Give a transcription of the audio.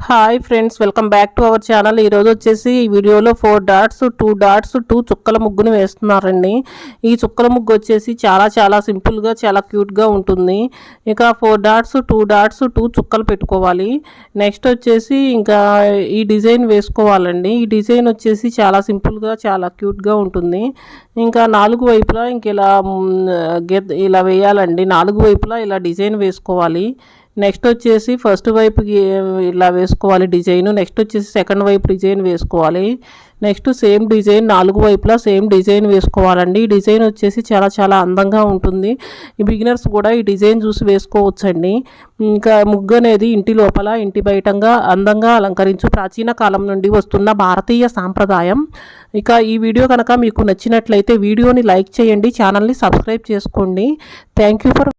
Hi friends, welcome back to our channel. ఈరోజు వచ్చేసి ఈ వీడియోలో 4 డాట్స్ 2 డాట్స్ 2 చుక్కల ముగ్గును వేస్తున్నారండి. ఈ చుక్కల ముగ్గు వచ్చేసి చాలా సింపుల్గా చాలా క్యూట్గా ఉంటుంది. ఇక 4 డాట్స్ 2 డాట్స్ 2 చుక్కలు పెట్టుకోవాలి. నెక్స్ట్ వచ్చేసి ఇంకా ఈ డిజైన్ వేసుకోవాలండి. ఈ డిజైన్ వచ్చేసి చాలా సింపుల్గా చాలా క్యూట్గా ఉంటుంది. ఇంకా 4 వైపులా ఇంక ఇలా వేయాలండి. 4 వైపులా ఇలా డిజైన్ వేసుకోవాలి. నెక్స్ట్ వచ్చేసి ఫస్ట్ వైపుకి ఇలా వేసుకోవాలి డిజైన్. నెక్స్ట్ వచ్చేసి సెకండ్ వైపు డిజైన్ వేసుకోవాలి. నెక్స్ట్ సేమ్ డిజైన్ 4 వైపులా సేమ్ డిజైన్ వేసుకోవాలండి. ఈ డిజైన్ వచ్చేసి చాలా అందంగా ఉంటుంది. ఈ బిగినర్స్ కూడా ఈ డిజైన్ చూసి వేసుకోవచ్చండి. ఇంకా ముగ్గు అనేది ఇంటి లోపల ఇంటి బయటంగా అందంగా అలంకరించు ప్రాచీన కాలం నుండి వస్తున్న భారతీయ సాంప్రదాయం. ఇక ఈ వీడియో కనుక మీకు నచ్చినట్లయితే వీడియోని లైక్ చేయండి, ఛానల్ని సబ్స్క్రైబ్ చేసుకోండి. Thank you for